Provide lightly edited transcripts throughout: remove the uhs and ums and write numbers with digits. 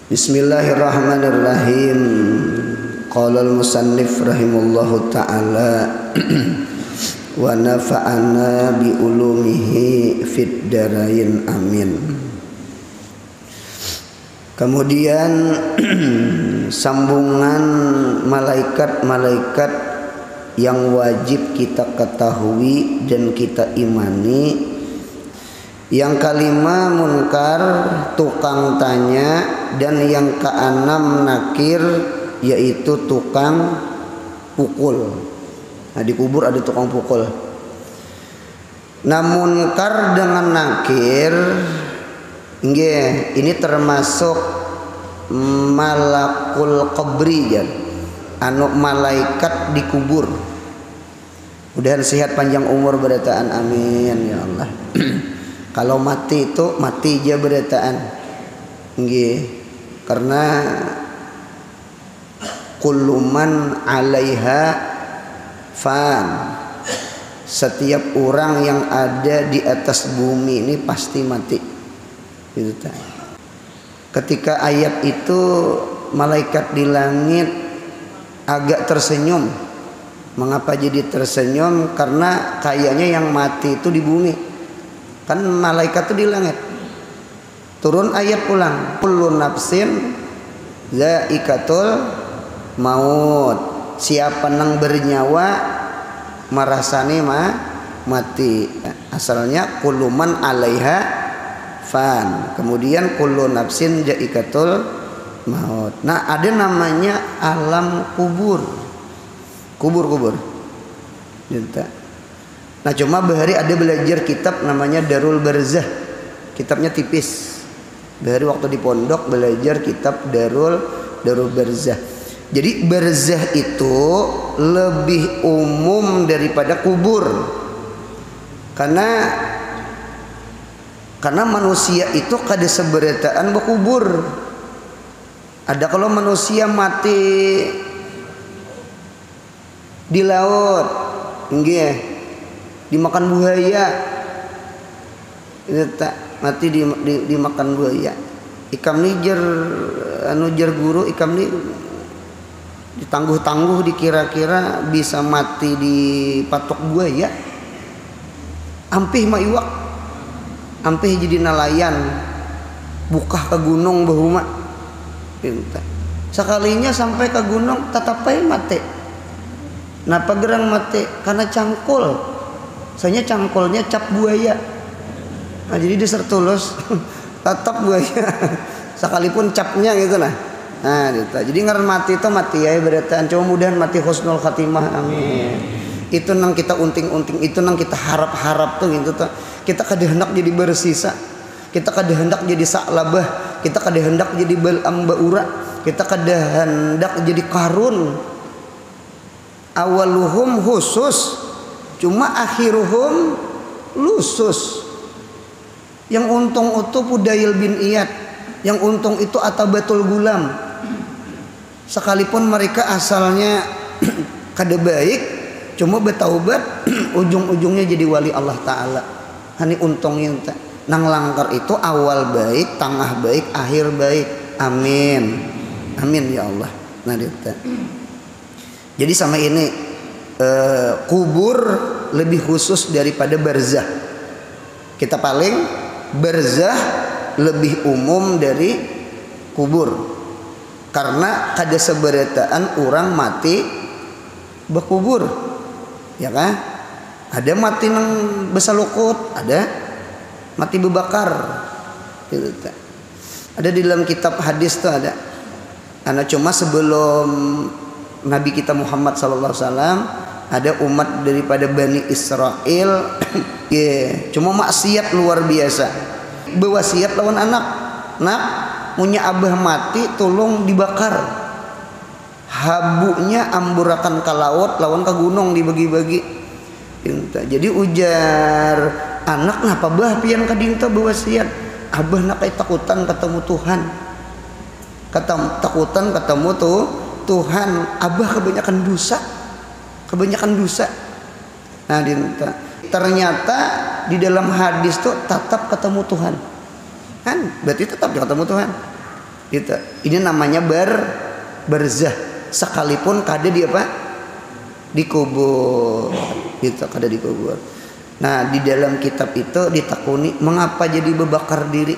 Bismillahirrahmanirrahim. Qala al-musannif rahimahullahu ta'ala wa nafa'ana bi ulumihi fid darain amin. Kemudian sambungan malaikat-malaikat yang wajib kita ketahui dan kita imani. Yang kelima munkar, tukang tanya, dan yang keenam nakir, yaitu tukang pukul. Nah, di kubur ada tukang pukul. Nah, munkar dengan nakir, ini termasuk malakul qabri, anu malaikat di kubur. Mudahan sehat panjang umur berataan, amin ya Allah. Kalau mati itu mati aja berataan, karena kullu man 'alaiha fan. Setiap orang yang ada di atas bumi ini pasti mati. Gitu. Ketika ayat itu malaikat di langit agak tersenyum. Mengapa jadi tersenyum? Karena kayaknya yang mati itu di bumi. Kan malaikat itu di langit. Turun ayat pulang. Kullu nafsin zaikatul maut. Siapa nang bernyawa marasani mati. Asalnya kullu man 'alaiha fan. Kemudian kullu nafsin zaikatul maut. Nah, ada namanya alam kubur. Kubur. Nah, cuma bahari ada belajar kitab namanya Darul Barzah. Kitabnya tipis. Bahari waktu di pondok belajar kitab Darul Barzah. Jadi barzah itu lebih umum daripada kubur. Karena manusia itu kada seberataan berkubur. Ada kalau manusia mati di laut, dimakan buaya, mati dimakan buaya. Ikam ni jer guru, ikam ni ditangguh-tangguh dikira-kira bisa mati di patok buaya. Ampih maiwak, ampih jadi nelayan, bukah ke gunung bahuma. Sekalinya sampai ke gunung tatapai mati. Napa gerang mati? Karena cangkul. Soalnya cangkulnya cap buaya. Nah, jadi disertulus tatap buaya. Sekalipun capnya gitu nah. Nah, gitu. Jadi ngaran mati itu mati ya berataan. Cuma mudahan mati husnul khatimah, amin. Itu nang kita unting-unting, itu nang kita harap-harap tuh gitu tuh. Kita kada hendak jadi bersisa. Kita kada hendak jadi saklabah. Kita kada hendak jadi bal'am ba'ura. Kita kada hendak jadi karun. Awaluhum khusus, cuma akhiruhum lusus. Yang untung itu Fudail bin Iyad, yang untung itu Atabatul Gulam. Sekalipun mereka asalnya kada baik, cuma bertaubat, ujung-ujungnya jadi wali Allah Ta'ala. Hani untungnya enta. Nang langkar itu awal baik, tengah baik, akhir baik. Amin. Amin ya Allah. Nah, itu. Jadi sama ini kubur lebih khusus daripada barzah. Kita paling barzah lebih umum dari kubur. Karena kada seberataan orang mati berkubur. Ya kan? Ada mati nang besalukut, ada mati bebakar. Gitu. Ada di dalam kitab hadis tuh ada. Karena cuma sebelum Nabi kita Muhammad sallallahu alaihi wasallam ada umat daripada Bani Israel cuma maksiat luar biasa. Bewasiat lawan anak. Nak, punya abah mati tolong dibakar. Habunya amburakan ke laut lawan ke gunung dibagi-bagi. Jadi ujar anak napa bah pian ka dinta bewasiat. Abah nak takutan ketemu Tuhan. Takutan ketemu Tuhan, abah kebanyakan dosa. Nah, ternyata di dalam hadis tuh tetap ketemu Tuhan. Kan berarti tetap ketemu Tuhan. Gitu. Ini namanya barzah. Sekalipun kada di apa? Dikubur. Gitu, kada dikubur. Nah, di dalam kitab itu ditakuni mengapa jadi bebakar diri?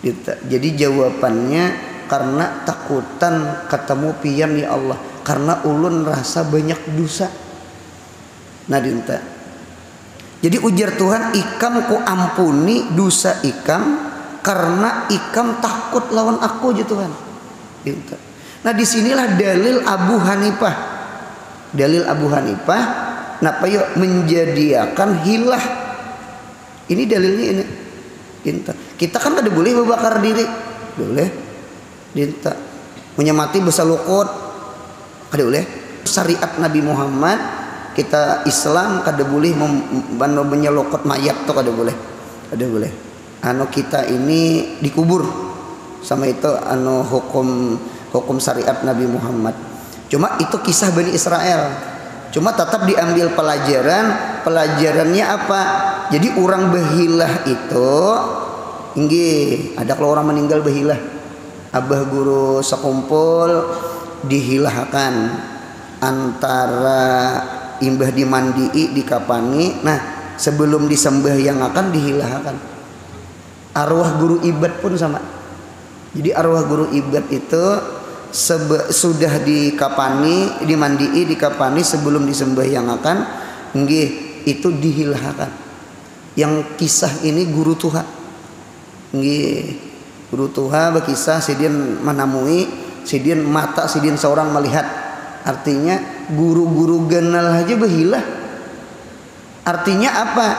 Gitu. Jadi jawabannya karena takutan ketemu pian ya Allah, karena ulun rasa banyak dosa. Nah dinta. Jadi ujar Tuhan, ikam ku ampuni dosa ikam karena ikam takut lawan aku aja Tuhan. Dinta. Nah disinilah dalil Abu Hanifah. Dalil Abu Hanifah, napa yuk menjadikan hilah. Ini dalilnya ini. Dinta. Kita kan kada boleh membakar diri, boleh. Dinta. Punya mati besar lukut, kada boleh. Syariat Nabi Muhammad, kita Islam kada boleh menyelokot mayat tuh kada boleh. Kada boleh. Anu kita ini dikubur. Sama itu anu hukum syariat Nabi Muhammad. Cuma itu kisah Bani Israel. Cuma tetap diambil pelajarannya apa? Jadi orang behilah itu inggih ada kalau orang meninggal behilah. Abah guru sekumpul dihilahkan antara imbah dimandii dikapani. Nah sebelum disembah yang akan dihilahkan. Arwah guru ibad pun sama. Jadi arwah guru ibad itu sudah dikapani, dimandii, dikapani sebelum disembah yang akan nggih itu dihilahkan. Yang kisah ini guru Tuhan nggih, guru Tuhan berkisah sidin menamui, sidin mata sidin seorang melihat. Artinya guru-guru genal aja behilah. Artinya apa?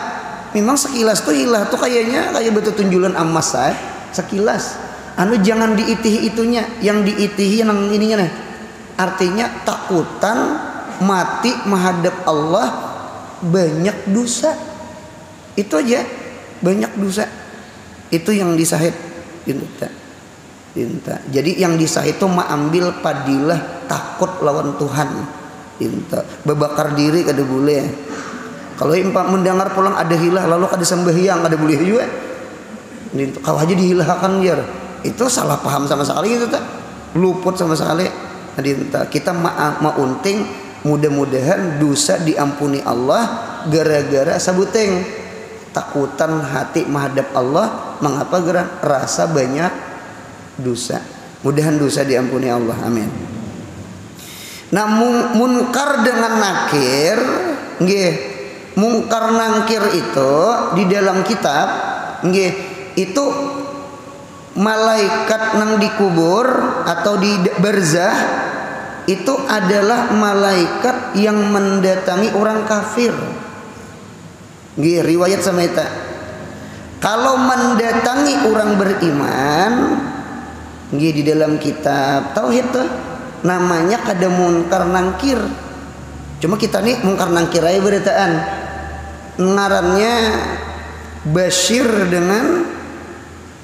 Memang sekilas tuh hilah tuh kayaknya kayak betul tunjulan emas saya sekilas. Anu jangan diitihi itunya, yang diitihi yang ininya nih. Artinya takutan mati menghadap Allah banyak dosa. Itu aja banyak dosa. Itu yang disahid dinta. Jadi yang disahid itu ambil padilah takut lawan Tuhan dinta. Bebakar diri kada boleh. Kalau mendengar pulang ada hilah lalu kada sembahyang kada boleh juga. Kalau aja dihilahkan jar. Itu salah paham sama sekali itu tak luput sama sekali. Kita maunting mudah-mudahan dosa diampuni Allah gara-gara sabuteng takutan hati menghadap Allah. Mengapa gerak rasa banyak dosa, mudahan dosa diampuni Allah, amin. Nah munkar dengan nakir nggih, mungkar nangkir itu di dalam kitab nggih itu malaikat nang dikubur atau di barzah itu adalah malaikat yang mendatangi orang kafir. Nggih, riwayat sama itu. Kalau mendatangi orang beriman, nggih di dalam kitab tauhid tuh namanya kada mungkar nangkir. Cuma kita nih mungkar nangkir aja beritaan. Ngarannya Bashir dengan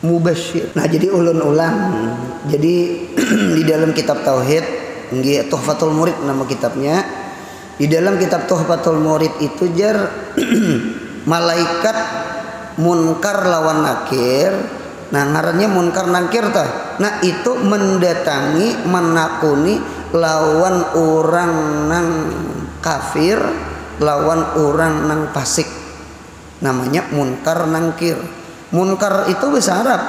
Mubasyir. Nah jadi ulun ulang. Jadi di dalam kitab tauhid nggih Tuhfatul Murid nama kitabnya. Di dalam kitab Tuhfatul Murid itu jar malaikat munkar lawan nakir. Nah ngarannya munkar nakir tah. Nah itu mendatangi menakuni lawan orang nang kafir, lawan orang nang fasik. Namanya munkar nangkir. Munkar itu bahasa Arab.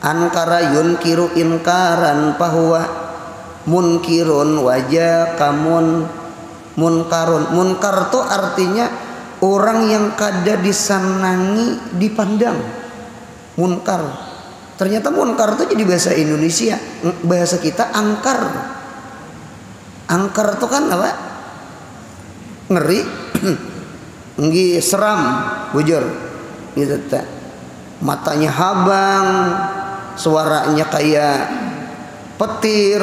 Ankara yunkiru inkaran bahwa munkirun wajah kamun munkarun. Munkar itu artinya orang yang kada disenangi dipandang. Munkar. Ternyata munkar itu jadi bahasa Indonesia. Bahasa kita angkar. Angkar itu kan apa? Ngeri. Nggih seram, bujur. Gitu tak. Matanya habang, suaranya kayak petir,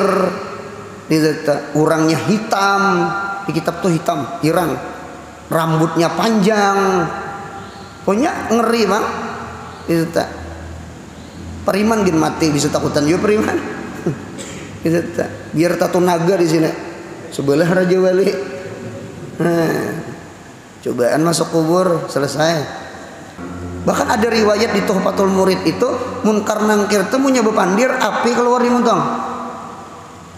gitu tak. Orangnya hitam, di kitab tuh hitam, irang, rambutnya panjang, pokoknya ngeri bang, gitu tak. Periman gin mati bisa takutan juga periman, gitu tak. Biar tatu naga di sini, sebelah Raja Wali, cobaan masuk kubur selesai. Bahkan ada riwayat di Tuhfatul Murid itu munkar nangkir temu nya bepandir api keluar di muntong.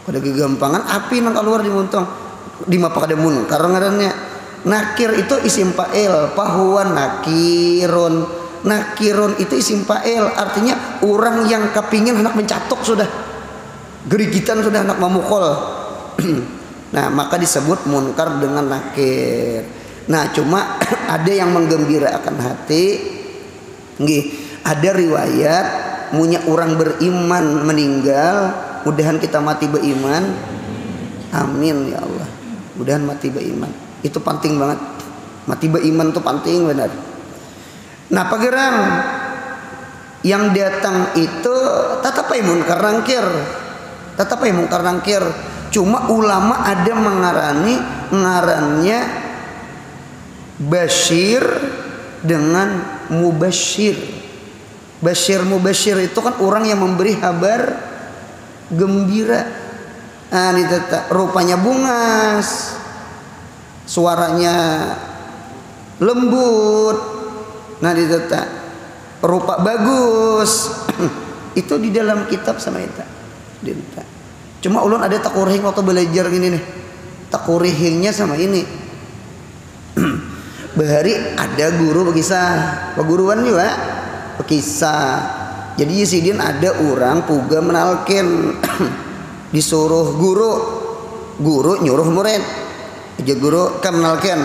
Pada kegampangan api nang keluar di muntong. Di mapa kada munkar ngarannya. Nakir itu isim fa'il, pahuan nakirun. Nakirun itu isim fa'il, artinya orang yang kepingin hendak mencatok sudah. Gerigitan sudah hendak memukul. Nah, maka disebut munkar dengan nakir. Nah, cuma ada yang menggembirakan hati. Nggih, ada riwayat munya orang beriman meninggal, mudahan kita mati beriman. Amin ya Allah. Mudahan mati beriman. Itu penting banget. Mati beriman itu penting benar. Nah, pagerang yang datang itu tetap munkar nangkir. Tetap munkar nangkir. Cuma ulama ada ngarannya Bashir dengan Mubashir. Bashir Mubashir itu kan orang yang memberi kabar gembira. Nah, rupanya bungas, suaranya lembut, nah rupa bagus. Itu di dalam kitab sama itu. Cuma ulun ada takurih waktu belajar gini nih, takurihnya sama ini. Bahari ada guru berkisah, peguruan juga berkisah. Jadi Yesidin ada orang puga menalkin disuruh guru nyuruh murid. Aja guru kan menalkin,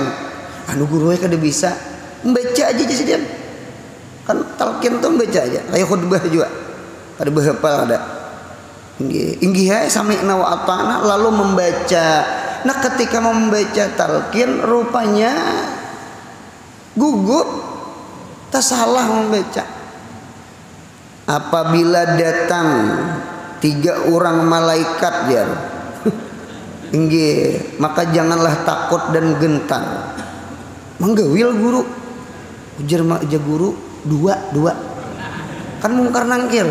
anu guru kada bisa membaca aja Yesidin. Kan talkin tuh membaca aja, kayak khutbah juga. Kada behapal ada. Inggih sami'na wa ata'na lalu membaca. Nah, ketika membaca talqin rupanya gugup, tak salah membaca. Apabila datang 3 orang malaikat jar, inggih, maka janganlah takut dan gentar. Menggawil guru, ujar guru dua, kan mungkar nangkir.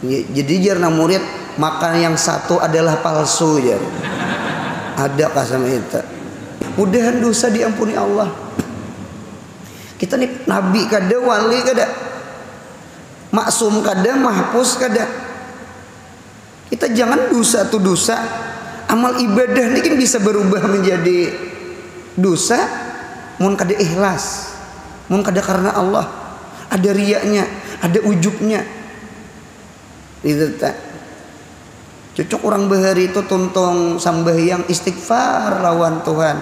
Jadi jarna murid maka yang satu adalah palsu jar. Ada kasam itu. Mudahan dosa diampuni Allah. Kita nih nabi kada, wali kada, maksum kada, mahpus kada. Kita jangan dosa tuh dosa. Amal ibadah ini kan bisa berubah menjadi dosa. Mun kada ikhlas, mun kada karena Allah. Ada riyanya, ada ujubnya. Itu tak cocok orang bahari itu tuntung sambahyang istighfar lawan Tuhan.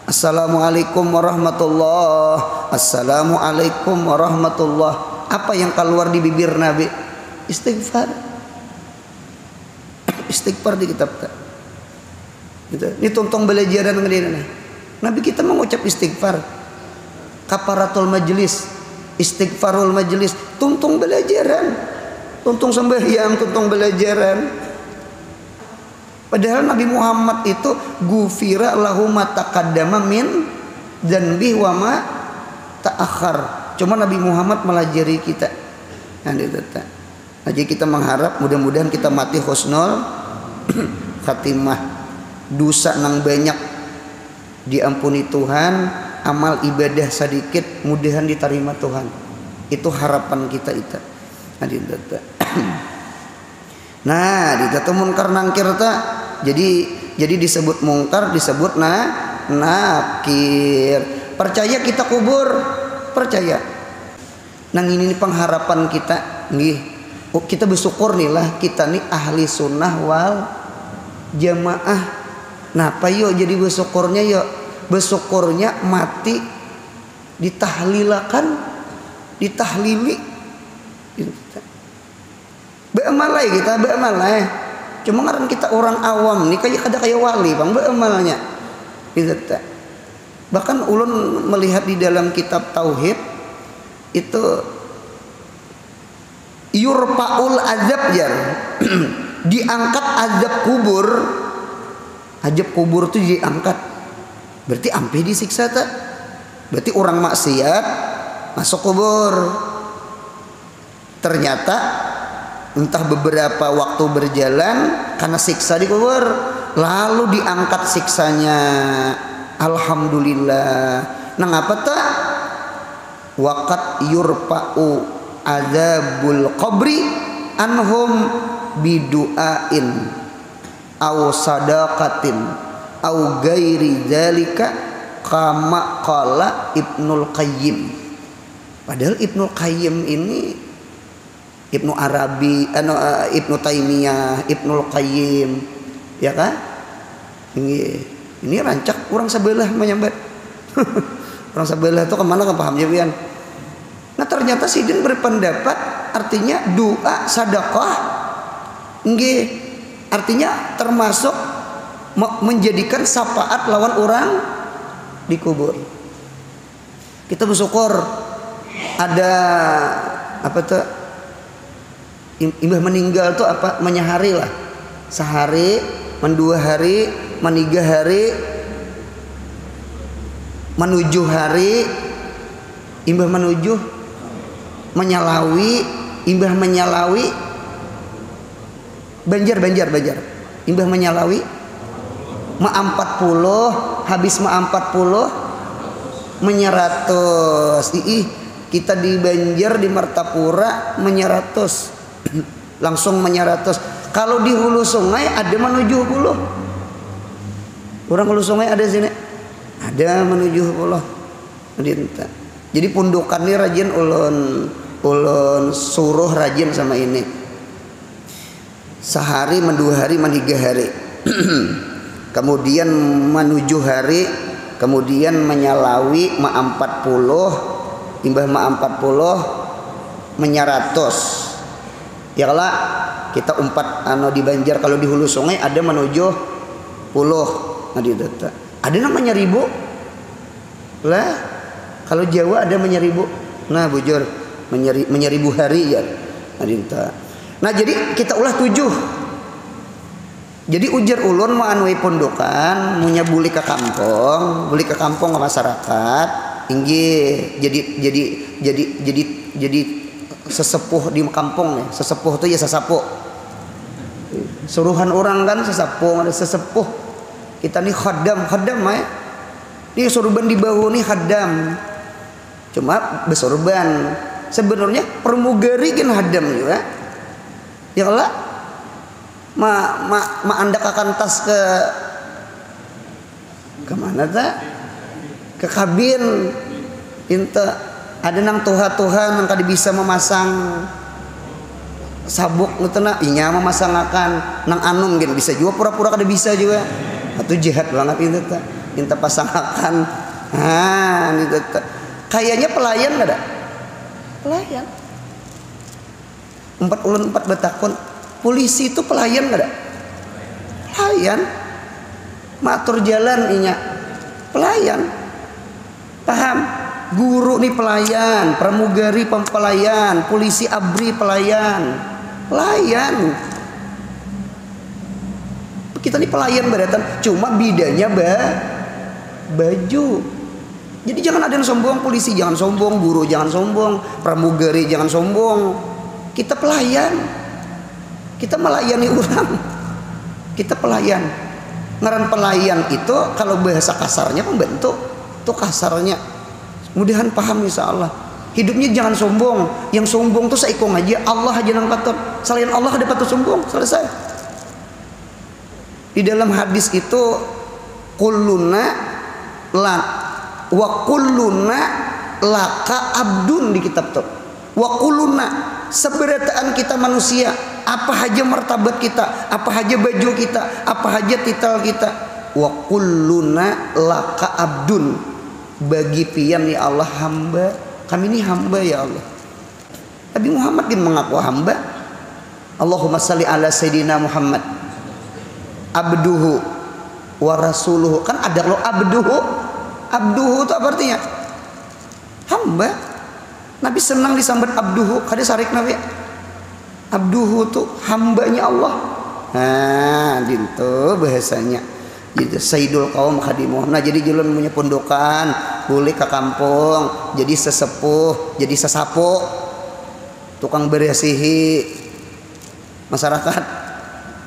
Assalamualaikum warahmatullah, assalamualaikum warahmatullah. Apa yang keluar di bibir Nabi? Istighfar. Istighfar di kitab tak. Gitu. Ini tuntung belajaran ngene. Nabi kita mengucap istighfar. Kaparatul majlis, istighfarul majlis, tuntung belajaran. Tuntung sembahyang, tuntung belajaran. Padahal Nabi Muhammad itu gufira lahu ma taqaddama min dzanbi wa ma ta'akhkhar. Cuma Nabi Muhammad melajari kita. Jadi kita mengharap mudah-mudahan kita mati husnul khatimah. Dosa nang banyak diampuni Tuhan, amal ibadah sedikit mudahan diterima Tuhan. Itu harapan kita itu. Nah, ditata munkar nangkir ta. Jadi disebut mungkar, disebut nakir. Percaya kita kubur, percaya. Nang ini pengharapan kita nih. Oh, kita bersyukur nih lah kita nih ahli sunnah wal jamaah. Napa yuk jadi bersyukurnya yuk? Bersyukurnya mati ditahlilakan, ditahlili. Beamalai kita, beamalai. Cuma ngaran kita orang awam nih kayak wali bang beamalnya. Bahkan ulun melihat di dalam kitab tauhid itu yurpaul azab jar. Diangkat azab kubur. Azab kubur itu diangkat. Berarti ampe disiksa tak? Berarti orang maksiat masuk kubur. Ternyata entah beberapa waktu berjalan karena siksa di kubur, lalu diangkat siksanya. Alhamdulillah. Nang apa tak? waqad yurfa'u adzabul qabri anhum bidu'ain aw sadaqatin aw gairi dzalika kama qala Ibnul Qayyim. Padahal Ibnul Qayyim ini Ibnu Arabi, Ibnu Taimiyah, Ibnul Qayyim, ya kan? Ini rancak kurang sebelah menyambat. Orang sebelah itu kemana kan paham ya Bian? Nah ternyata Sidin berpendapat artinya doa sedekah, artinya termasuk menjadikan syafaat lawan orang dikubur. Kita bersyukur ada apa tuh? Imbah meninggal tuh apa? Menyahari lah, sehari, mendua hari, meniga hari, menuju hari, imbah menuju, menyalawi, imbah menyalawi, banjar, imbah menyalawi, ma 40, habis ma 40, menyeratus. Kita di Banjar di Martapura menyeratus. Langsung menyeratus. Kalau di hulu sungai ada menuju hulu. Orang hulu sungai ada sini. Ada menuju hulu. Jadi pundukan ini rajin ulun suruh rajin sama ini. Sehari, mendua hari, meniga hari. Kemudian menuju hari, kemudian menyalawi ma 40, imbah ma 40 menyeratus. Ya kalau kita umpat di Banjar, kalau di hulu sungai ada menuju puluh. Nah di data ada namanya ribu lah. Kalau Jawa ada menyeribu. Nah bujur menyeribu hari ya. Nah jadi kita ulah 7. Jadi ujar ulun mau anwai pondokan, munya buli ke kampung ke masyarakat. Inggih jadi sesepuh di kampung nih. Sesepuh itu ya sesapuh. Suruhan orang kan sesapuh, ada sesepuh. Kita nih khaddam ya. Ini sorban di bahu nih khaddam. Cuma besorban. Sebenarnya pramugari kan khaddam juga. Ya Allah. Ma anda akan tas ke mana ta? Ke kabin. Inta ada nang Tuhan kada bisa memasang sabuk gitu nak, inya memasang akan nang anum gitu bisa juga pura-pura kada bisa juga. Atau jahat banget itu ta. Minta pasang akan. Itu ta. Kayaknya pelayan kada? Pelayan. 4 betakun. Polisi itu pelayan kada? Pelayan. Matur jalan inya. Pelayan. Paham? Guru nih pelayan, pramugari pelayan, polisi abri pelayan. Kita nih pelayan beratan, cuma bedanya baju. Jadi jangan ada yang sombong, polisi jangan sombong, guru jangan sombong, pramugari jangan sombong. Kita pelayan. Kita melayani orang. Kita pelayan. Ngaran pelayan itu kalau bahasa kasarnya pembentuk, itu kasarnya. Mudahan paham insyaallah. Hidupnya jangan sombong. Yang sombong tuh saikong aja. Allah aja nang patut. Selain Allah ada patut sombong. Selesai. Di dalam hadis itu kulluna la wa kulluna laka abdun di kitab tuh. Wa kulluna seberataan kita manusia. Apa aja martabat kita, apa aja baju kita, apa aja titel kita. Wa kulluna laka abdun. Bagi pian ya Allah hamba. Kami ini hamba ya Allah. Nabi Muhammad din mengaku hamba. Allahumma salli ala Sayyidina Muhammad abduhu wa rasuluhu. Kan ada lo abduhu. Abduhu itu apa artinya? Hamba. Nabi senang disambat abduhu. Kada sarik Nabi. Abduhu itu hambanya Allah. Nah, gitu bahasanya. Jadi Sayyidul Qaum Khadimuh. Nah jadi julun punya pondokan, boleh ke kampung, jadi sesepuh, jadi sesapu, tukang berasihi masyarakat.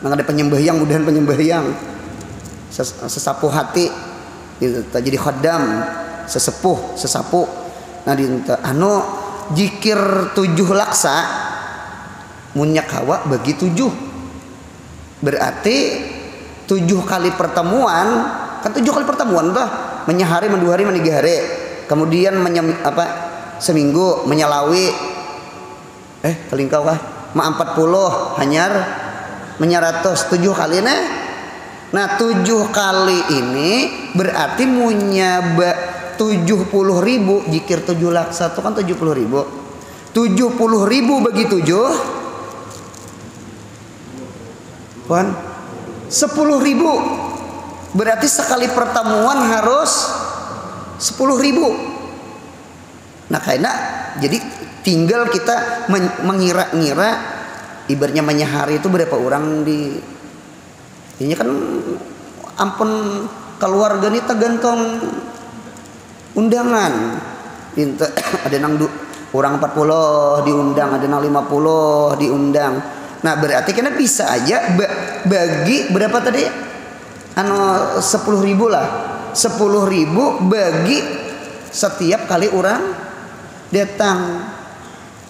Nang ada penyembahyang, mudahan penyembahyang, sesapu hati, gitu. Jadi khaddam, sesepuh, sesapu. Nah dinta anu jikir 7 laksa munyak hawa bagi 7, berarti 7 kali pertemuan, kan 7 kali pertemuan tuh, menyahari, menduhari, menigahari, kemudian seminggu menyalawi, kelingkau kah? 40 hanyar menyaratos 7 kali nih. Nah 7 kali ini berarti munya 70.000 jikir 7 laksa itu kan 70.000. 70.000 bagi 7 kan 10.000. Berarti sekali pertemuan harus 10.000. Nah karena jadi tinggal kita mengira-ngira ibaratnya menyahari itu berapa orang di ini kan ampun keluarga nih tergantung undangan. Ada nang orang 40 diundang, ada nang 50 diundang. Nah berarti kena bisa aja bagi berapa tadi? 10.000 lah. 10.000 bagi setiap kali orang datang.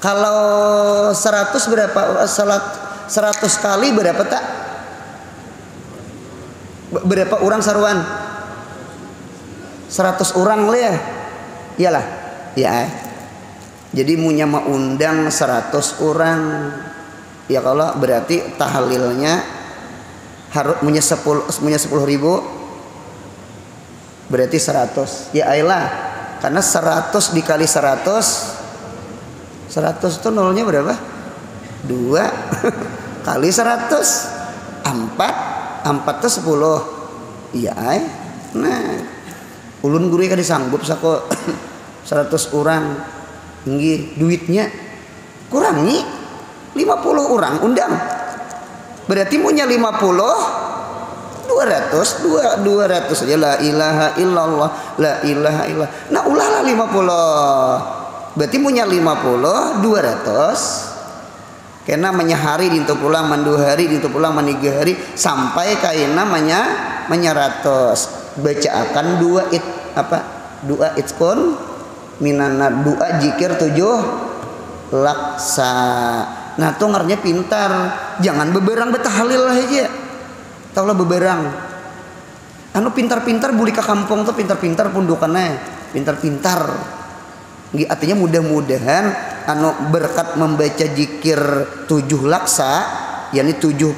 Kalau 100 berapa? 100 kali berapa tak? Berapa orang saruan? 100 orang lah ya. Iyalah. Ya. Jadi munya mau undang 100 orang. Ya kalau berarti tahlilnya harus punya 10.000 berarti 100. Ya ayolah. Karena 100 dikali 100 itu nolnya berapa? 2 kali 100 4 itu 10. Iya nah ulun guru kan disanggup sako 100 orang nggih duitnya kurangi 50 orang undang berarti punya 50 200 saja la ilaha illallah la ilaha illallah. Nah ulah lah 50 berarti punya 50 200 kena menyahari dintu pulang manduhari dintu pulang manigahari sampai kaina menyaratos baca akan dua itkun minana dua jikir 7 laksa. Nah tuh ngarnya pintar, jangan beberang betahlil aja taulah beberang anu pintar-pintar buli ke kampung tuh pintar-pintar pundukannya pintar-pintar. Artinya mudah-mudahan anu berkat membaca jikir 7 laksa yakni 70.000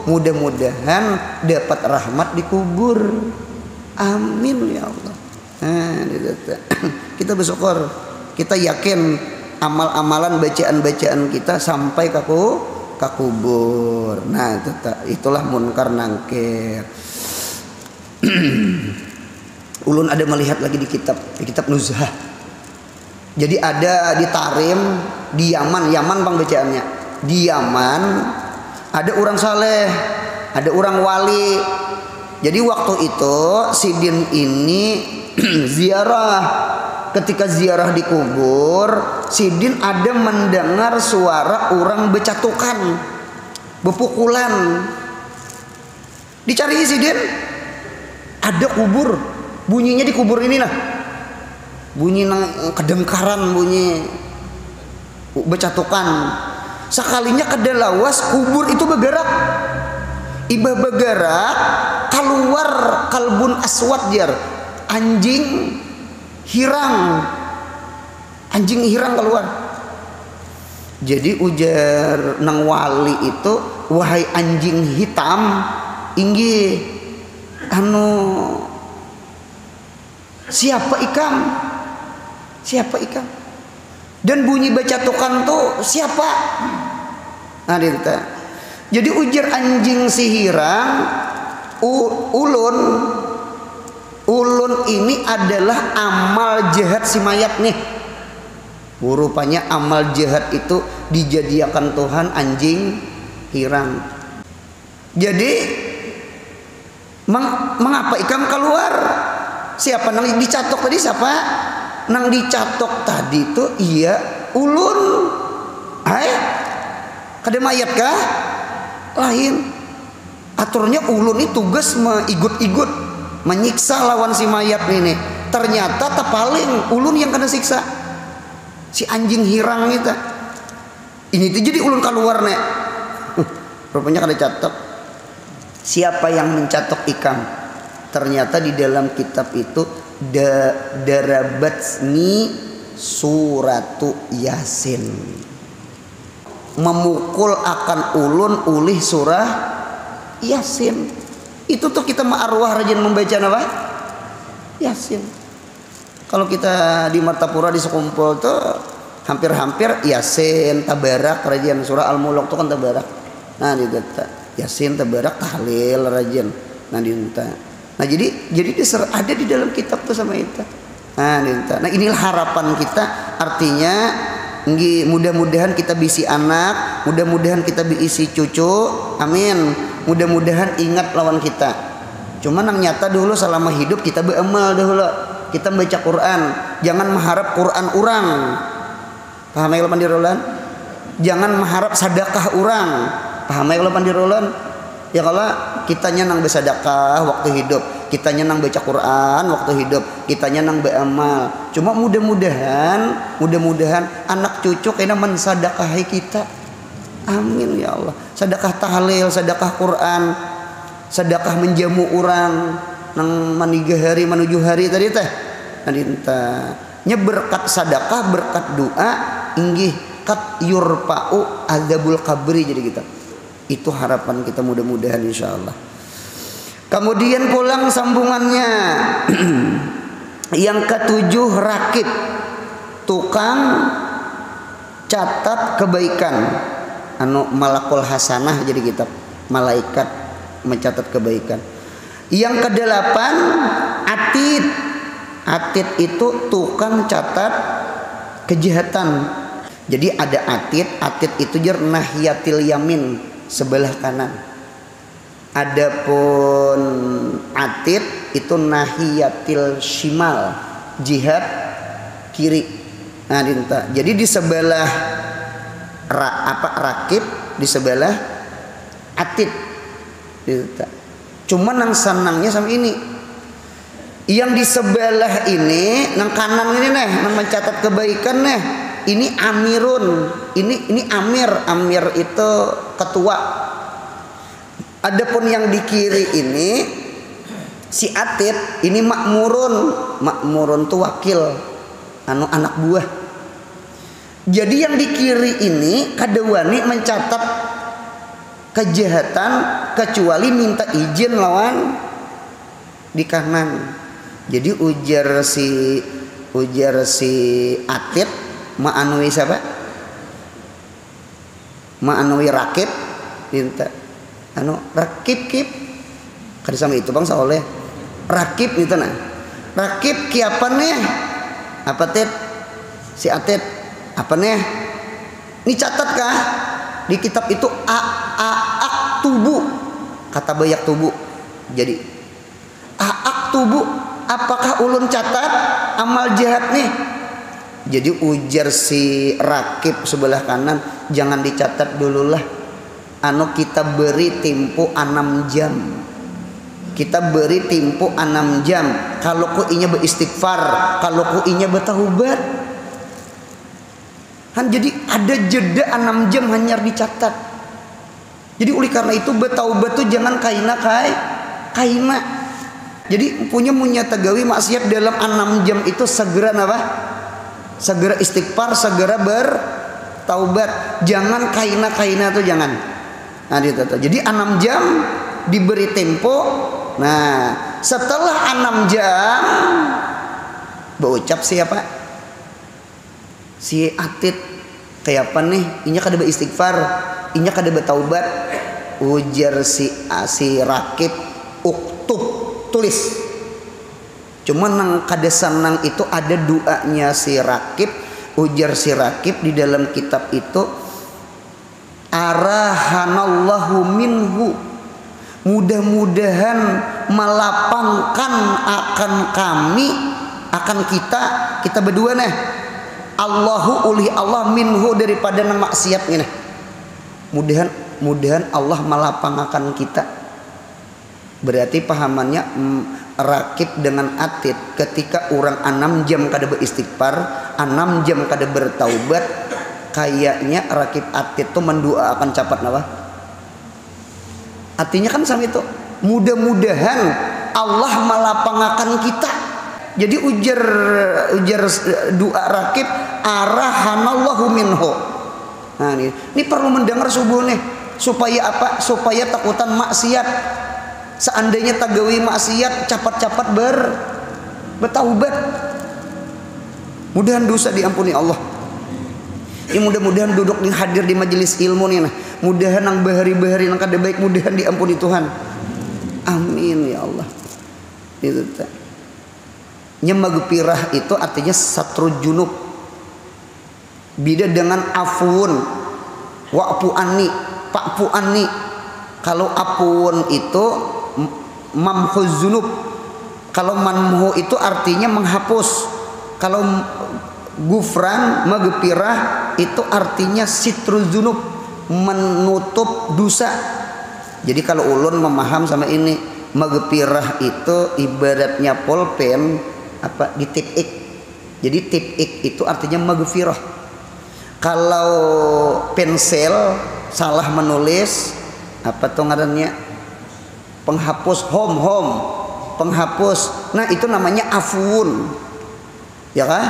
mudah-mudahan dapat rahmat di kubur. Amin ya Allah. Kita bersyukur, kita yakin amal-amalan bacaan-bacaan kita sampai ke kubur. Nah itulah munkar nangkir. Ulun ada melihat lagi di kitab Nuzhah. Jadi ada di Tarim di Yaman bang bacaannya. Di Yaman ada orang saleh, ada orang wali. Jadi waktu itu Sidin ini ziarah. Ketika ziarah di kubur, Sidin ada mendengar suara orang becatukan, bepukulan. Dicari Sidin, ada kubur, bunyinya di kubur ini lah. Bunyi kedengkaran, bunyi becatukan. Sekalinya kedalawas kubur itu bergerak. Ibah bergerak, keluar kalbun aswad jar, anjing hirang keluar. Jadi ujar nang wali itu, wahai anjing hitam, inggih siapa ikam dan bunyi bacatukan tuh siapa? Nah dinta. Jadi ujar anjing si hirang, ulun ini adalah amal jahat si mayat nih. Rupanya amal jahat itu dijadikan Tuhan anjing hirang. Jadi mengapa ikam keluar? Siapa nang dicatok tadi? Siapa nang dicatok tadi itu? Iya ulun. Kada mayat kah? Lain. Aturnya ulun ini tugas mengikut-ikut menyiksa lawan si mayat ini. ternyata paling ulun yang kena siksa. Si anjing hirang itu. Ini tuh jadi ulun keluar nek. Rupanya kada catok. Siapa yang mencatok ikam? Ternyata di dalam kitab itu darabatni suratu Yasin. Memukul akan ulun ulih surah Yasin. Itu tuh kita ma'arwah rajin membaca apa? Yasin. Kalau kita di Martapura di sekumpul tuh hampir-hampir Yasin, Tabarak rajin, surah Al-Mulk tuh kan Tabarak. Nah di Yasin, Tabarak, tahlil rajin. Nah nah jadi ada di dalam kitab tuh sama itu. Nah inilah harapan kita, artinya mudah-mudahan kita bisi anak, mudah-mudahan kita bisi cucu, amin. Mudah-mudahan ingat lawan kita. Cuma nang nyata dulu selama hidup kita beramal dulu, kita baca Quran, jangan mengharap Quran orang. Paham ya kalau pandirolan? Jangan mengharap sedekah orang. Paham ya kalau pandirolan? Ya kalau kita nyenang bersedekah waktu hidup, kita nyenang baca Quran waktu hidup, kita nyenang beramal. Cuma mudah-mudahan anak cucu kena mensedekahi kita. Amin ya Allah. Sedekah tahlil, sedekah Quran, sedekah menjamu orang nang maniga hari menuju hari tadi teh. Nadinta nya berkat sedekah, berkat doa inggih kat yurpa'u adzabul qabri jadi kita. Itu harapan kita mudah-mudahan insyaallah. Kemudian pulang sambungannya. Yang ketujuh rakib, tukang catat kebaikan. Malakul hasanah jadi kitab, malaikat mencatat kebaikan. Yang kedelapan atid. Atid itu tukang catat kejahatan. Jadi ada atid itu jer nahiyatil yamin, sebelah kanan. Adapun atid itu nahiyatil shimal, jihad kiri. Nah, jadi di sebelah rakib, di sebelah atid. Cuma nang senangnya sama ini. Yang di sebelah ini, nang kanan ini nih, nang mencatat kebaikan nih. Ini amirun, ini amir itu ketua. Adapun yang di kiri ini si atid, ini makmurun tuh wakil, anak buah. Jadi yang di kiri ini kadewani mencatat kejahatan kecuali minta izin lawan di kanan. Jadi ujar si atid ma'anui siapa? Ma'anui rakib minta rakib kip kada sama itu bang oleh rakib itu nah rakib kiapan nih apa tet si atid apa nih ini catat kah di kitab itu aak tubuh kata bayak tubuh jadi aak tubuh apakah ulun catat amal jahat nih. Jadi ujar si rakib sebelah kanan jangan dicatat dululah. Kita beri tempo 6 jam. Kita beri tempo 6 jam. Kalau ku inya beristighfar, kalau ku inya bertaubat. Jadi ada jeda 6 jam hanya dicatat. Jadi oleh karena itu bertaubat tuh jangan kaina. Jadi punya tagawi maksiat dalam 6 jam itu segera apa? Segera istighfar, segera bertaubat. Jangan kaina tuh jangan. Nah, jadi 6 jam diberi tempo. Nah, setelah 6 jam berucap siapa? Si atid kayak apa nih? Inya kada beristighfar, inya kada bertaubat. Ujar si rakib uktub, tulis. Cuma nang kada sanang itu ada doanya si rakib. Ujar si rakib di dalam kitab itu arahanallahu minhu, mudah-mudahan melapangkan akan kami, akan kita berdua nih Allahu uli Allah minhu daripada nang maksiat ini. Mudahan Allah melapangkan kita. Berarti pahamannya rakib dengan atid ketika orang 6 jam kada beristighfar, 6 jam kada bertaubat, kayaknya rakib atid tuh mendua akan capat napa? Artinya kan sama itu. Mudah-mudahan Allah malapangakan kita. Jadi ujar doa rakib arahanallahu minhu. Nah ini perlu mendengar subuh nih supaya apa? Supaya takutan maksiat. Seandainya tagawi maksiat cepat-cepat bertaubat. Mudahan dosa diampuni Allah. Ya mudah-mudahan duduk nih hadir di majelis ilmu nih nah. Mudahan nang bahari-bahari nang kada baik mudahan diampuni Tuhan. Amin ya Allah. Itu tak. Nyemagpirah itu artinya satru junub. Beda dengan afun, wa'fu anni, fa'fu anni. Kalau afun itu mamhuz zunub. Kalau manmuhu itu artinya menghapus. Kalau gufran, magpirah itu artinya sitrul zunub, menutup dosa. Jadi kalau ulun memaham sama ini, magpirah itu ibaratnya pulpen apa di tip ik. Jadi tip ik itu artinya magfirah. Kalau pensil salah menulis apa tuh ngarannya? Penghapus home penghapus. Nah itu namanya afun. Ya kan?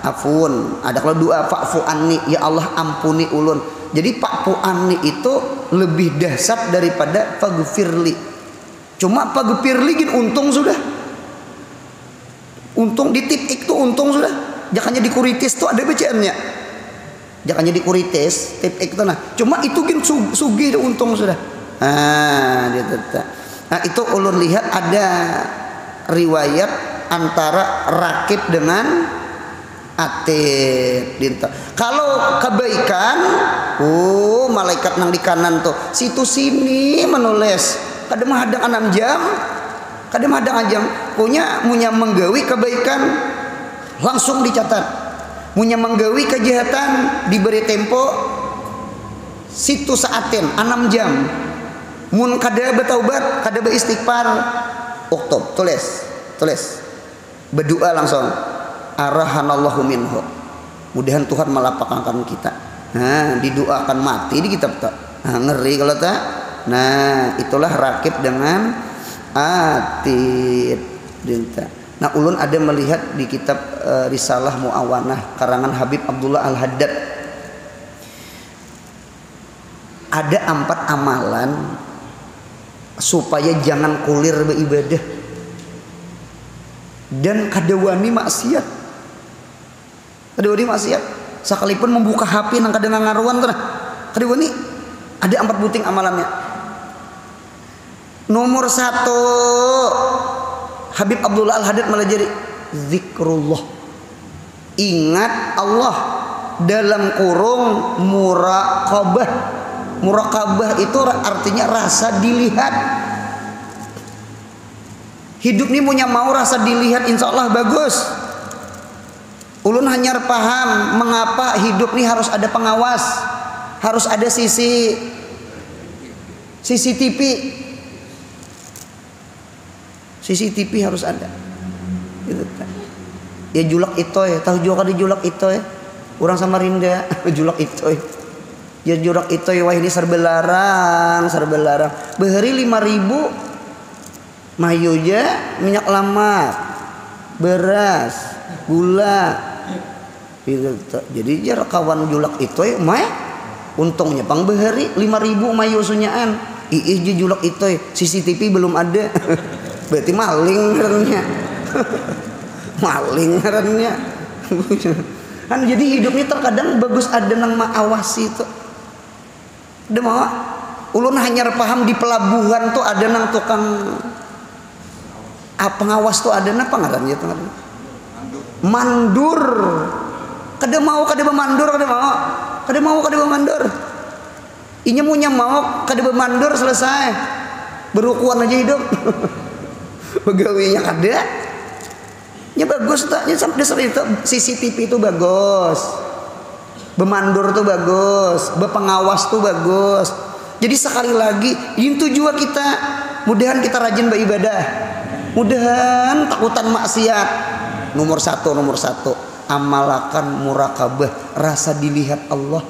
Afun. Ada kalau doa fa'fu anni, ya Allah ampuni ulun. Jadi fa'fu anni itu lebih dahsyat daripada faghfirli. Cuma faghfirli gin untung sudah. Untung di titik tuh untung sudah. Jangannya di kuritis tuh ada bacaannya. Jangannya di kuritis titik itu nah. Cuma itu gin sugih untung sudah. Nah, dia tetap. Nah, itu ulun lihat ada riwayat antara rakib dengan atid. Kalau kebaikan, malaikat nang di kanan tuh situ sini menulis. Kadang hadang 6 jam, kadang hadang jam. Punya menggawi kebaikan langsung dicatat. Punya menggawi kejahatan diberi tempo situ saatin 6 jam. Mun kada bertaubat, kada beristighfar, oktob tulis. Berdoa langsung. Arahanallahu minhu. Mudahan Tuhan melapangkan kita. Nah, didoakan mati di kitab tak. Nah, ngeri kalau tak. Nah, itulah rakib dengan atid. Nah, ulun ada melihat di kitab Risalah Muawanah karangan Habib Abdullah Al-Haddad. Ada 4 amalan supaya jangan kulir beribadah dan kadawani maksiat. Kadawani maksiat sekalipun membuka HP nang kada ngaruan tuh nah. Kadawani ada 4 buting amalannya. Nomor 1 Habib Abdullah Al-Haddad melajari zikrullah. Ingat Allah dalam kurung muraqabah. Muraqabah itu artinya rasa dilihat. Hidup ini punya mau rasa dilihat, insya Allah bagus. Ulun hanya paham mengapa hidup ini harus ada pengawas, harus ada CCTV. CCTV harus ada. Gitu kan. Ya julak itu ya, tahu juga di julak itu ya. Orang Samarinda julak itu ya. Ya jurak itu ya wah ini serbelarang. Behari 5.000 mayoja minyak lamak, beras, gula. Jadi jar kawan julak itu ya mah untungnya pang behari 5.000 mayo sunyaan. Iih je julak itu ya CCTV belum ada. Berarti maling hernya. Maling hernya. Kan jadi hidupnya terkadang bagus ada nang maawasi itu. Udah mau ulun hanya paham di pelabuhan tuh ada nang tukang pengawas tuh ada napa ngarannya tuh mandur. Kada mau mandur. Inya punya mau kada mandur selesai. Berukuan aja hidup. Pegawainya kada. Nya bagus tak nya sampai itu CCTV itu bagus. Bemandur tuh bagus, bepengawas tuh bagus. Jadi sekali lagi, itu juga kita mudahan kita rajin beribadah. Mudahan takutan maksiat. Nomor satu, amalakan murakabah, rasa dilihat Allah.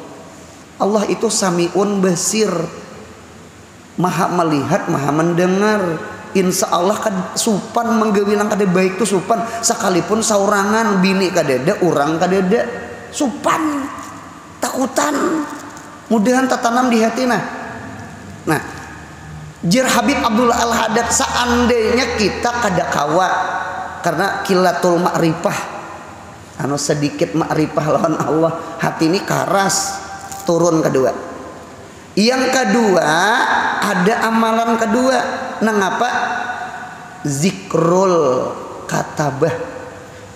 Allah itu samiun basir, maha melihat, maha mendengar. Insya Allah kad supan menggawilang kada baik tu supan, sekalipun saurangan bini kadada, urang kadada, supan, takutan. Mudahan tatanam di hati nah. Jer Habib Abdullah Al-Haddad, seandainya kita kada kawa karena kilatul ma'rifah, sedikit ma'rifah lawan Allah, hati ini karas, turun kedua. Yang kedua, ada amalan kedua, nangapa? Zikrul katabah,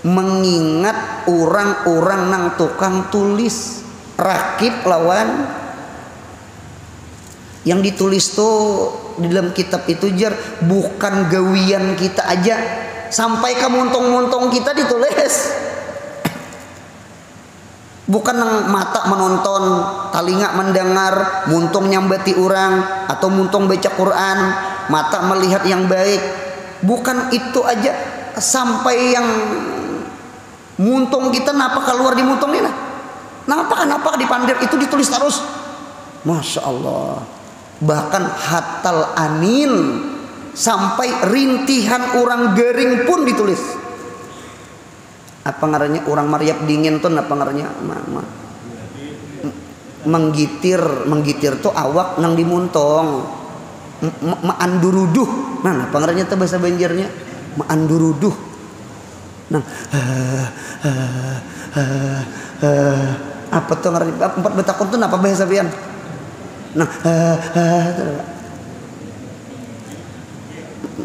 mengingat orang-orang nang tukang tulis, rakib lawan yang ditulis tuh di dalam kitab itu jar bukan gawian kita aja, sampai ke muntung-muntung kita ditulis. Bukan nang mata menonton, telinga mendengar, muntung nyambati orang atau muntung baca Quran, mata melihat yang baik. Bukan itu aja, sampai yang muntung kita napa keluar di muntung ini nah. Napa dipandir itu ditulis terus. Masya Allah. Bahkan hatal anin, sampai rintihan orang garing pun ditulis. Apa ngarannya orang mariap dingin tuh apa ngarannya menggitir tuh awak nang dimuntong maanduruduh. Nah apa ngarannya tuh bahasa Banjarnya maanduruduh. Nah apa tuh ngarannya empat betakun tuh apa bahasa pian? Nah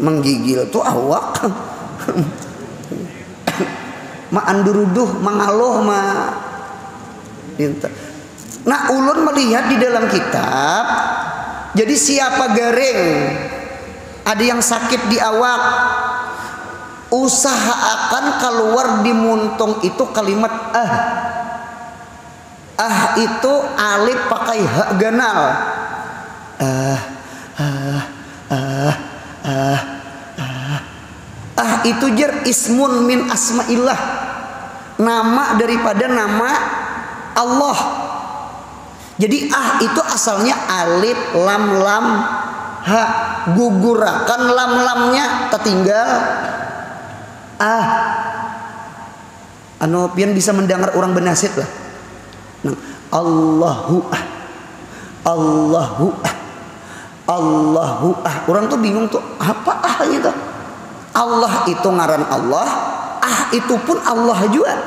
menggigil tuh awak maanduruduh mangaloh Nah ulun melihat di dalam kitab, jadi siapa garing ada yang sakit di awak, usahakan keluar di muntung itu kalimat itu alif pakai hak ganal. Itu jar ismun min asma'illah, nama daripada nama Allah. Jadi itu asalnya alif lam ha, gugurakan lam-lamnya tertinggal pian bisa mendengar orang benasit lah. Nah, Allahu orang tuh bingung tuh apa ahnya tuh. Allah itu ngaran Allah, itu pun Allah juga.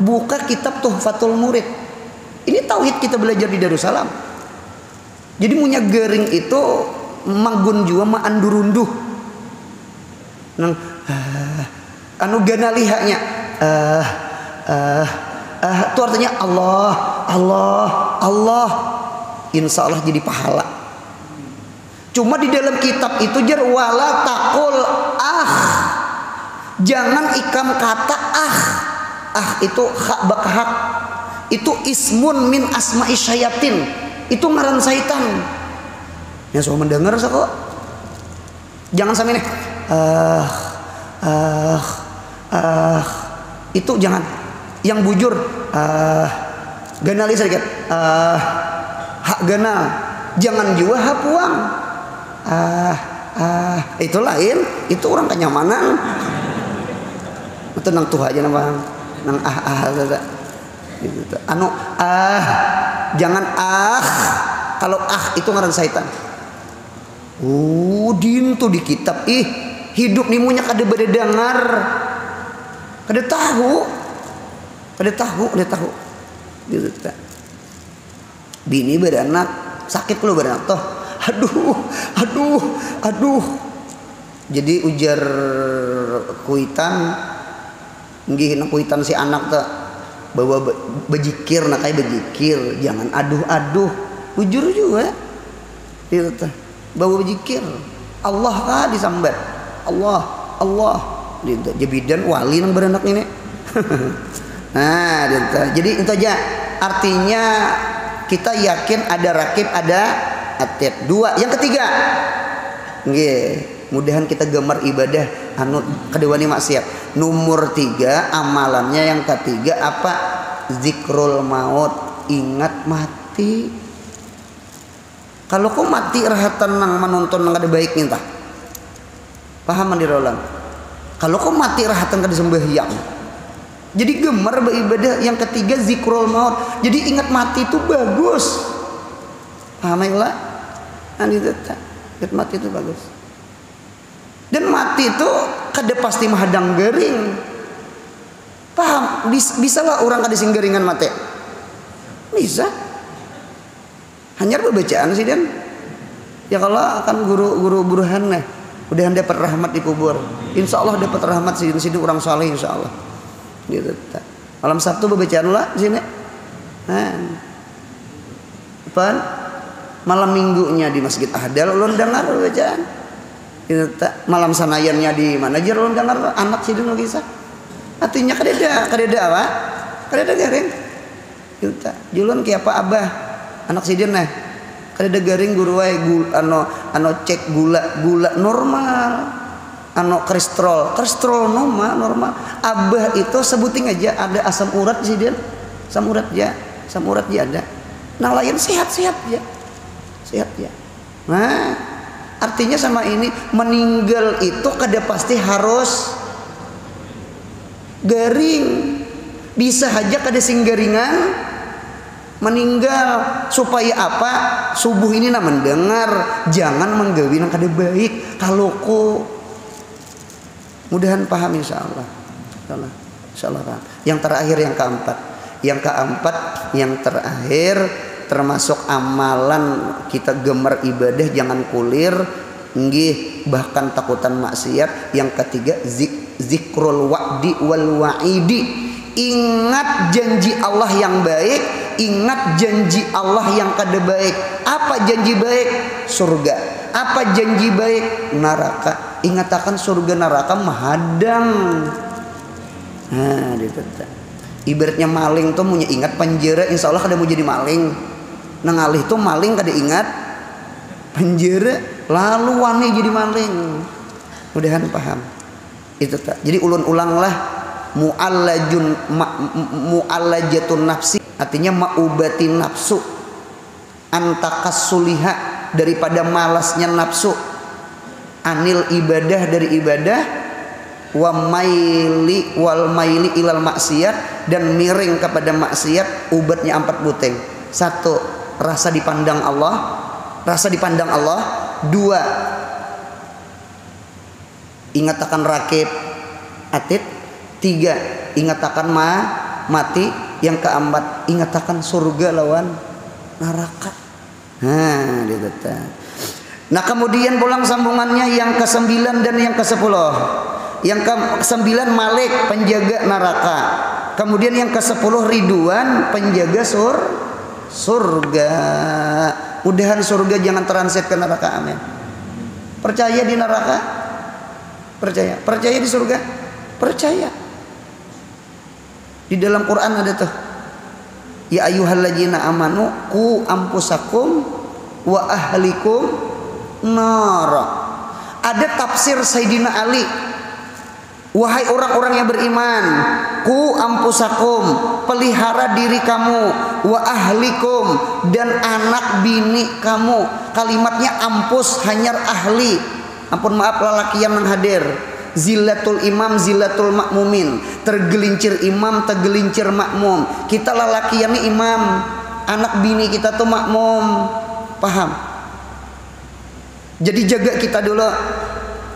Buka kitab Tuhfatul Murid. Ini tauhid kita belajar di Darussalam. Jadi punya garing itu manggun juga maandurunduh. Nang ganalihanya itu artinya Allah. Insya Allah jadi pahala. Cuma di dalam kitab itu jar wala takul jangan ikam kata itu hak bakahak, itu ismun min asma'i syayatin, itu ngaran syaitan. Ya semua mendengar kok. Jangan sampai nih itu jangan. Yang bujur ganali sedikit hak ganal, jangan juga hak puang. Itu lain, itu orang kenyamanan. Itu nang tuh aja nang nang jangan kalau itu ngaran syaitan. Din tuh di kitab hidup nih munya kada bade dengar, kada tahu gitu. Bini beranak sakit lu beranak toh. Aduh. Jadi ujar kuitan si anak tuh bawa bejikir nak kayak bejikir, jangan aduh. Ujur juga. Gitu tuh. Bawa bejikir. Allah kah disambat. Allah. Gitu. Jebidan wali nang beranak ini. Nah, gitu. Jadi itu aja. Artinya kita yakin ada rakib, ada atid. Dua. Yang ketiga, mudahan kita gemar ibadah anu kadewani maksiat. Nomor 3 amalannya yang ketiga apa? Zikrul maut, ingat mati. Kalau kau mati rahat tenang menonton nang ada baiknya entah. Paham mandirolang? Kalau kau mati rahat tenang sembahyang. Jadi gemar beribadah. Yang ketiga zikrul maut. Jadi ingat mati itu bagus. Paham ya? Ingat mati itu bagus. Dan mati itu kada pasti mahadang gering. Paham? Bisa lah orang kada sing geringan mati. Bisa. Hanya bacaan sih dan. Ya kalau akan guru burhan lah. Udah dapat rahmat di kubur. Insya Allah dapat rahmat sini orang saleh insya Allah. Gitu. Malam Sabtu bacaan lah sini. Apa? Malam minggunya di Masjid Ahdal ulun dengar bacaan. Gitu. Malam sanayannya di mana aja ulun dengar anak sih dulu kisah. Artinya kadeda apa? Kadeda garing. Gitu. Julun kayak apa abah? Anak sidin nah. Kadeda garing guru wae ano cek gula normal. Ano kolesterol normal. Abah itu sebuting aja ada asam urat sidin. Asam urat ya ada. Nah lain sehat ya. Sehat ya. Nah, artinya sama ini meninggal itu kada pasti harus garing. Bisa aja kada sing garingan meninggal supaya apa? Subuh ini nak mendengar jangan menggawi nang kada baik. Kalau ku mudahan paham insyaallah. Insyaallah paham. Yang terakhir yang terakhir termasuk amalan kita gemar ibadah jangan kulir nggih bahkan takutan maksiat. Yang ketiga zikrul wa'di wal wa'idi. Ingat janji Allah yang baik, ingat janji Allah yang kada baik. Apa janji baik? Surga. Apa janji baik? Neraka. Ingatakan surga neraka mahadang. Nah, gitu. Ibaratnya maling tuh punya ingat penjara, insya Allah kada mau jadi maling. Nang alih tuh maling kada ingat penjara, lalu wani jadi maling. Mudahan paham. Itu tak. Jadi ulun-ulanglah mu'allajatun nafsi, artinya ma'ubatin nafsu, antakassuliha, daripada malasnya nafsu, anil ibadah, dari ibadah, wa maili wal maili ilal maksiat, dan miring kepada maksiat. Ubatnya 4 buteng. 1, rasa dipandang Allah. 2, ingat akan rakib atid. 3, ingat akan mati. Yang keempat, ingat akan surga lawan neraka. Nah kemudian pulang sambungannya yang ke-9 dan yang ke-10. Yang ke-9 Malik, penjaga neraka. Kemudian yang ke-10 Ridwan, penjaga surga. Mudahan surga jangan transit ke neraka, amin. Percaya di neraka? Percaya di surga? Percaya. Di dalam Quran ada tuh, ya ayyuhalladzina amanu qu anfusakum wa ahlikum nar. Ada tafsir Sayyidina Ali, wahai orang-orang yang beriman, qu anfusakum, pelihara diri kamu, wa ahlikum, dan anak bini kamu. Kalimatnya ampus hanyar ahli, ampun maaf lalakian yang hadir. Zillatul imam, zillatul makmumin. Tergelincir imam, tergelincir makmum. Kita lalakian nih imam, anak bini kita tuh makmum. Paham? Jadi jaga kita dulu.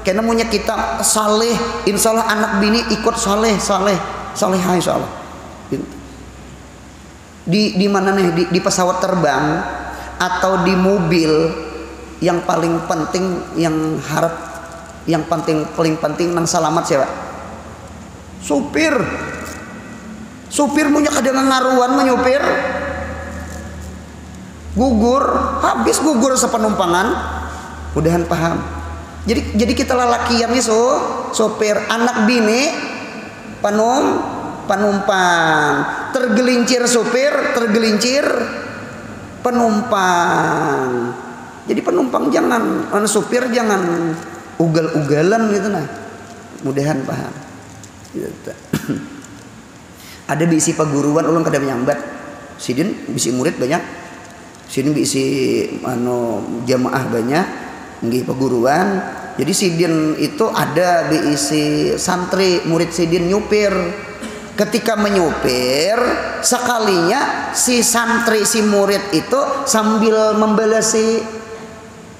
Karena punya kita saleh, insya Allah anak bini ikut saleh insya Allah. Di mana nih? Di pesawat terbang atau di mobil, yang paling penting, yang paling penting nang selamat siapa? Supir punya kadang ngaruan menyupir, habis gugur sepenumpangan. Mudahan paham. Jadi kita lalakian nih sopir, anak bini penumpang, tergelincir supir, tergelincir penumpang. Jadi penumpang jangan, supir jangan ugal-ugalan gitu nah. Mudahan paham. Gitu. Ada bisi paguruan ulun kada menyambat. Sidin bisi murid banyak. Sidin bisi jamaah banyak. Nggih paguruan. Jadi sidin itu ada bisi santri murid sidin nyupir. Ketika menyupir, sekalinya si santri si murid itu sambil membalasi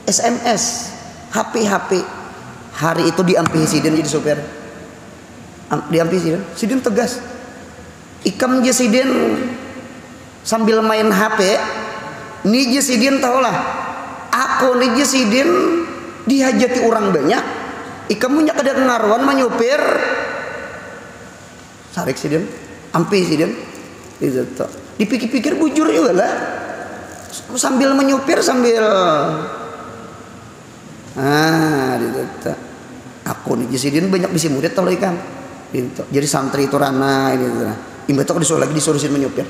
SMS, HP. Hari itu diampi sidin jadi supir. Diampi sidin tegas. Ikam je sidin sambil main HP, ni je sidin tahulah. Aku ni je sidin dihajati orang banyak. Ikam punya kada ngaruan menyupir. Sarik sidin, ampi sidin. Itu tuh. Dipikir-pikir bujur juga lah. Sambil menyupir sambil itu tuh. Aku nih sidin banyak bisi murid tahu ikam. Gitu. Jadi santri itu rana ini tuh. Imba tuh disuruh lagi disuruh sidin menyupir.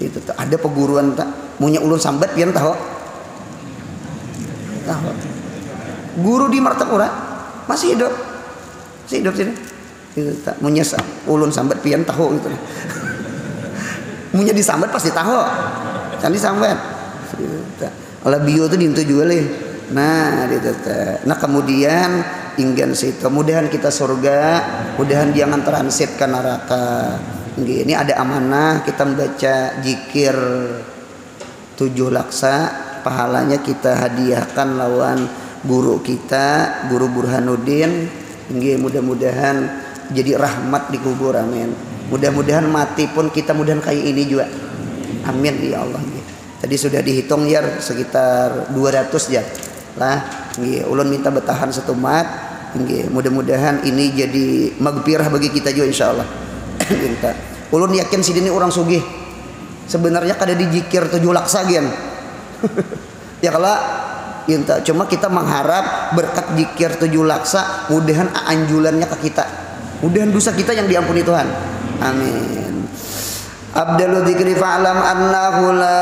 Itu tuh. Ada peguruan tak punya ulun sambat pian tahu. Tahu. Guru di Martapura masih hidup. Masih hidup sidin. Itu tak munya ulun sambat pian tahu gitu. Munya disambat pasti tahu. Kan disambat. Olah bio tuh dintu juga leh. Nah, gitu. Nah kemudian inggan situ. Mudahan kita surga, mudahan jangan transit ke neraka. Ini ada amanah kita membaca zikir 7 laksa, pahalanya kita hadiahkan lawan guru kita, Guru Burhanuddin. Mudah-mudahan jadi rahmat di kubur, amin. Mudah-mudahan mati pun kita mudahan kayak ini juga, amin ya Allah. Tadi sudah dihitung ya sekitar 200 ya lah. Ulun minta bertahan setumat. Mudah-mudahan ini jadi magfirah bagi kita juga insyaallah. Minta. Ulun yakin sidin ini orang sugih. Sebenarnya kada dijikir 7 laksa gian. Ya kalau minta cuma kita mengharap berkat zikir 7 laksa mudahan anjulannya ke kita. Mudahan dosa kita yang diampuni Tuhan. Amin. Abdalu dzikri fa'lam annahu la